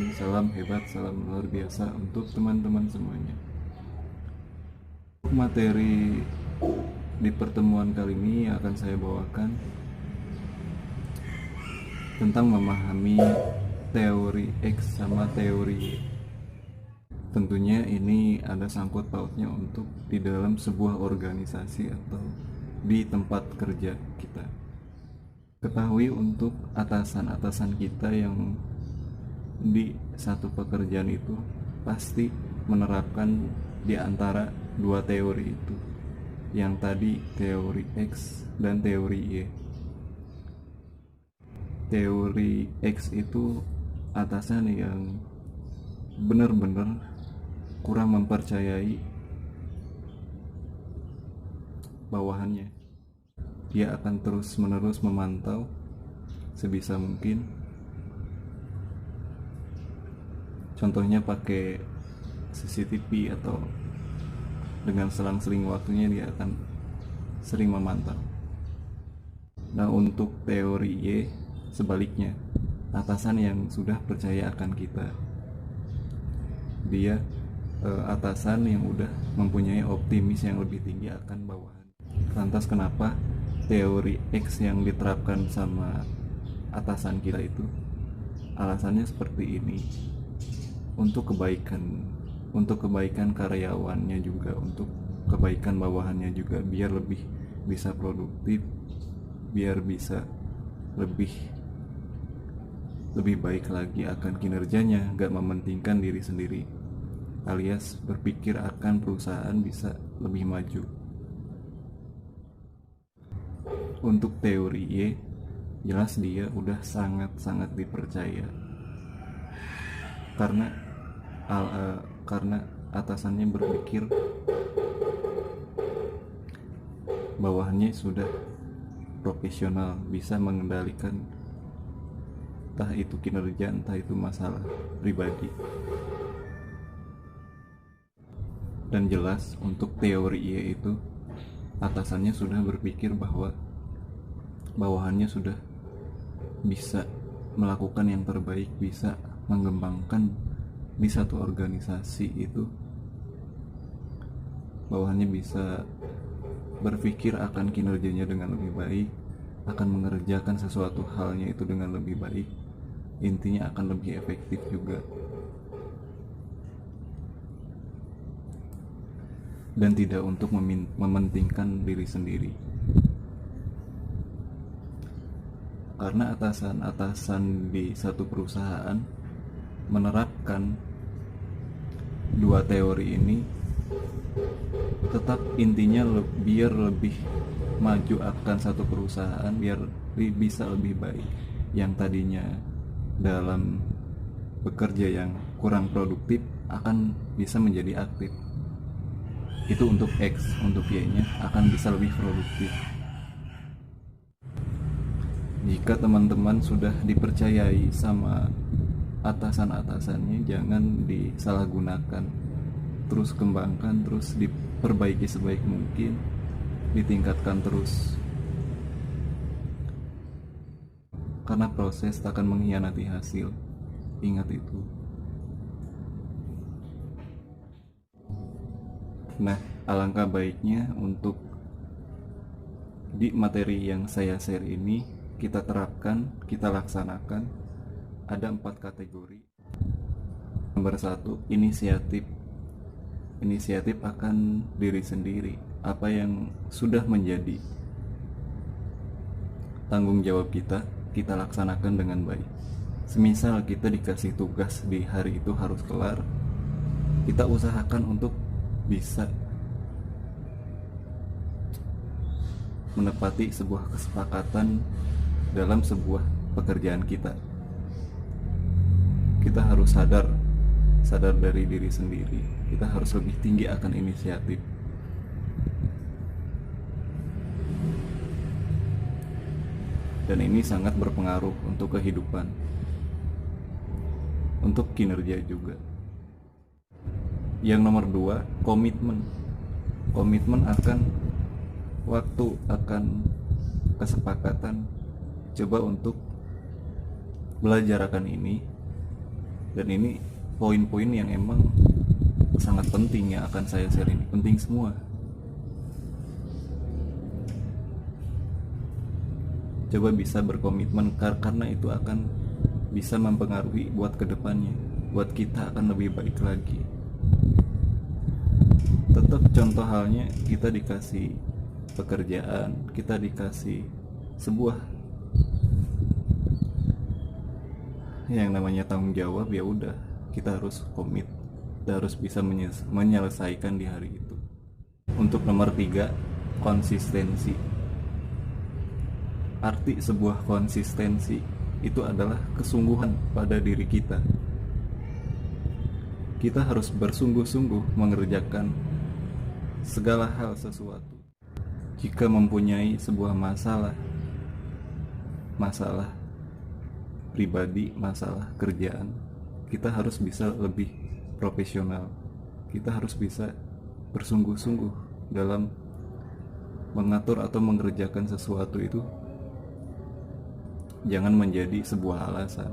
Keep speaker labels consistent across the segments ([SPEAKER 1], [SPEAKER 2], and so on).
[SPEAKER 1] dan salam hebat, salam luar biasa untuk teman-teman semuanya. Materi di pertemuan kali ini akan saya bawakan tentang memahami teori X sama teori Y. Tentunya ini ada sangkut pautnya untuk di dalam sebuah organisasi atau di tempat kerja kita. Ketahui untuk atasan-atasan kita yang di satu pekerjaan itu pasti menerapkan di antara dua teori itu, yang tadi teori X dan teori Y. Teori X itu atasan yang benar-benar kurang mempercayai bawahannya. Dia akan terus-menerus memantau sebisa mungkin. Contohnya pakai CCTV atau dengan selang-seling waktunya dia akan sering memantau. Nah, untuk teori Y sebaliknya, atasan yang sudah percaya akan kita. Dia atasan yang udah mempunyai optimis yang lebih tinggi akan bawahan. Lantas kenapa teori X yang diterapkan sama atasan kita itu? Alasannya seperti ini. Untuk kebaikan karyawannya juga, untuk kebaikan bawahannya juga, biar lebih bisa produktif, biar bisa lebih baik lagi akan kinerjanya, gak mementingkan diri sendiri, alias berpikir akan perusahaan bisa lebih maju. Untuk teori Y, jelas dia udah sangat-sangat dipercaya karena atasannya berpikir bawahannya sudah profesional, bisa mengendalikan entah itu kinerja, entah itu masalah pribadi. Dan jelas untuk teori Y itu atasannya sudah berpikir bahwa bawahannya sudah bisa melakukan yang terbaik, bisa mengembangkan di satu organisasi itu, bawahannya bisa berpikir akan kinerjanya dengan lebih baik, akan mengerjakan sesuatu halnya itu dengan lebih baik, intinya akan lebih efektif juga. Dan tidak untuk mementingkan diri sendiri. Karena atasan-atasan di satu perusahaan menerapkan dua teori ini, tetap intinya biar lebih maju akan satu perusahaan, biar bisa lebih baik. Yang tadinya dalam bekerja yang kurang produktif akan bisa menjadi aktif. Itu untuk X. Untuk Y-nya akan bisa lebih produktif. Jika teman-teman sudah dipercayai sama atasan-atasannya, jangan disalahgunakan. Terus kembangkan, terus diperbaiki sebaik mungkin, ditingkatkan terus. Karena proses takkan mengkhianati hasil. Ingat itu. Nah, alangkah baiknya untuk di materi yang saya share ini kita terapkan, kita laksanakan. Ada 4 kategori. Nomor 1, inisiatif. Inisiatif akan diri sendiri. Apa yang sudah menjadi tanggung jawab kita, kita laksanakan dengan baik. Semisal kita dikasih tugas di hari itu harus kelar, kita usahakan untuk bisa menepati sebuah kesepakatan dalam sebuah pekerjaan kita. Kita harus sadar dari diri sendiri. Kita harus lebih tinggi akan inisiatif. Dan ini sangat berpengaruh untuk kehidupan, untuk kinerja juga. Yang nomor 2, komitmen. Komitmen akan waktu, akan kesepakatan. Coba untuk belajar akan ini, Dan ini poin-poin yang emang sangat penting yang akan saya share ini, penting semua. Coba bisa berkomitmen karena itu akan bisa mempengaruhi buat kedepannya, buat kita akan lebih baik lagi. Tetap contoh halnya kita dikasih pekerjaan, kita dikasih sebuah yang namanya tanggung jawab, ya udah kita harus komit, kita harus bisa menyelesaikan di hari itu. Untuk nomor 3, konsistensi. Arti sebuah konsistensi itu adalah kesungguhan pada diri kita. Kita harus bersungguh-sungguh mengerjakan segala hal sesuatu. Jika mempunyai sebuah masalah pribadi, masalah kerjaan, kita harus bisa lebih profesional. Kita harus bisa bersungguh-sungguh dalam mengatur atau mengerjakan sesuatu itu. Jangan menjadi sebuah alasan.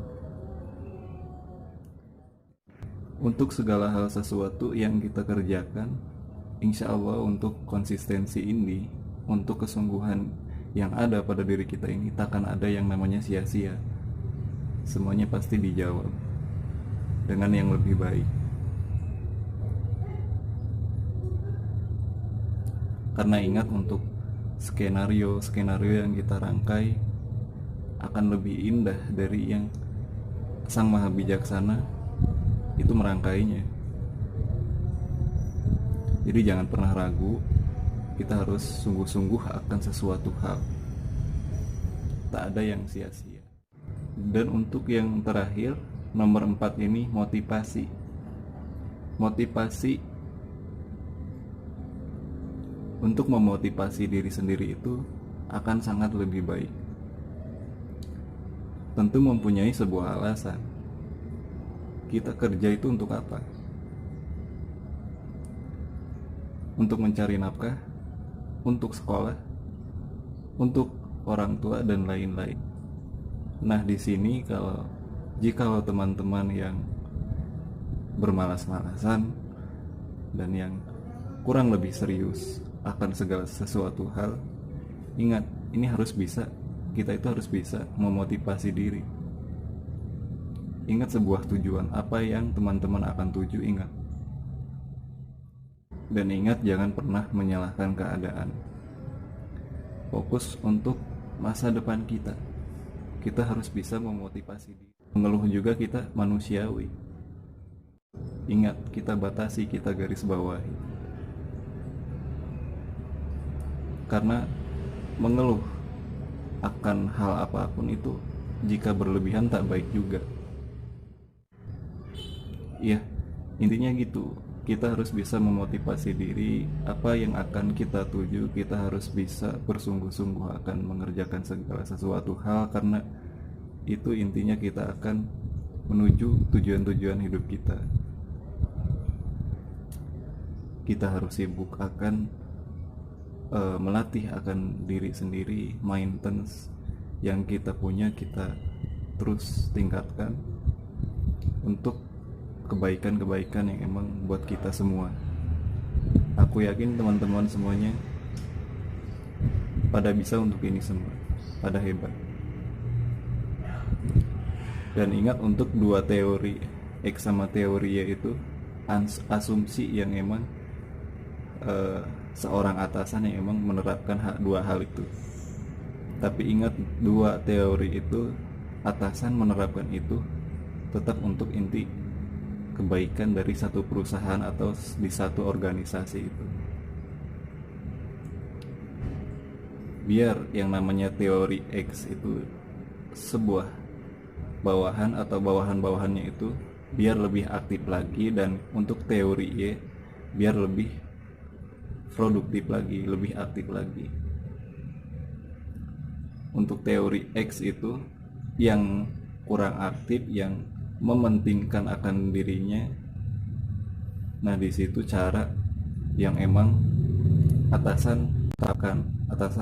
[SPEAKER 1] Untuk segala hal sesuatu yang kita kerjakan, insya Allah untuk konsistensi ini, untuk kesungguhan yang ada pada diri kita ini, takkan ada yang namanya sia-sia. Semuanya pasti dijawab dengan yang lebih baik. Karena ingat, untuk skenario yang kita rangkai akan lebih indah dari yang Sang Maha Bijaksana itu merangkainya. Jadi jangan pernah ragu, kita harus sungguh-sungguh akan sesuatu hal. Tak ada yang sia-sia. Dan untuk yang terakhir, nomor 4 ini, motivasi. Motivasi untuk memotivasi diri sendiri itu akan sangat lebih baik. Tentu mempunyai sebuah alasan. Kita kerja itu untuk apa? Untuk mencari nafkah, untuk sekolah, untuk orang tua dan lain-lain. Nah, di sini jika teman-teman yang bermalas-malasan dan yang kurang lebih serius akan segala sesuatu hal, ingat, kita itu harus bisa memotivasi diri. Ingat sebuah tujuan, apa yang teman-teman akan tuju, ingat. Dan ingat, jangan pernah menyalahkan keadaan. Fokus untuk masa depan kita. Kita harus bisa memotivasi diri. Mengeluh juga kita manusiawi. Ingat, kita batasi, kita garis bawahi. Karena mengeluh akan hal apapun itu, jika berlebihan tak baik juga. Ya, intinya gitu. Kita harus bisa memotivasi diri, apa yang akan kita tuju, kita harus bisa bersungguh-sungguh akan mengerjakan segala sesuatu hal, karena itu intinya kita akan menuju tujuan-tujuan hidup kita. Kita harus sibuk akan melatih akan diri sendiri, maintenance yang kita punya kita terus tingkatkan untuk kebaikan-kebaikan yang emang buat kita semua. Aku yakin teman-teman semuanya pada bisa untuk ini semua, pada hebat. Dan ingat, untuk 2 teori X sama teori Y itu asumsi yang emang seorang atasan yang emang menerapkan 2 hal itu. Tapi ingat, 2 teori itu, atasan menerapkan itu tetap untuk inti kebaikan dari satu perusahaan atau di satu organisasi itu. Biar yang namanya teori X itu sebuah bawahan atau bawahan-bawahannya itu biar lebih aktif lagi, dan untuk teori Y biar lebih produktif lagi, lebih aktif lagi. Untuk teori X itu yang kurang aktif, yang mementingkan akan dirinya. Nah, di situ cara yang emang atasan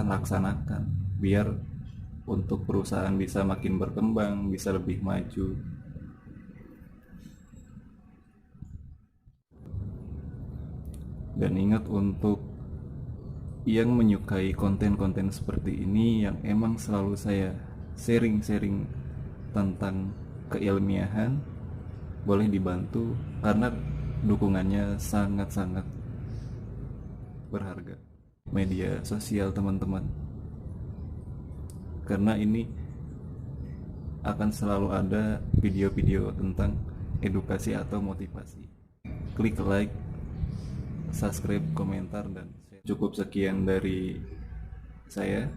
[SPEAKER 1] laksanakan biar untuk perusahaan bisa makin berkembang, bisa lebih maju. Dan ingat, untuk yang menyukai konten-konten seperti ini yang emang selalu saya sharing-sharing tentang keilmiahan, boleh dibantu karena dukungannya sangat-sangat berharga. Media sosial teman-teman, karena ini akan selalu ada video-video tentang edukasi atau motivasi. Klik like, subscribe, komentar, dan share. Cukup sekian dari saya.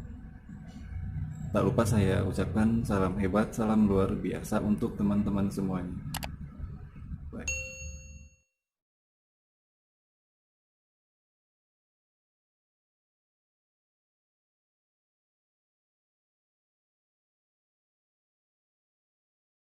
[SPEAKER 1] Tak lupa saya ucapkan salam hebat, salam luar biasa untuk teman-teman semuanya.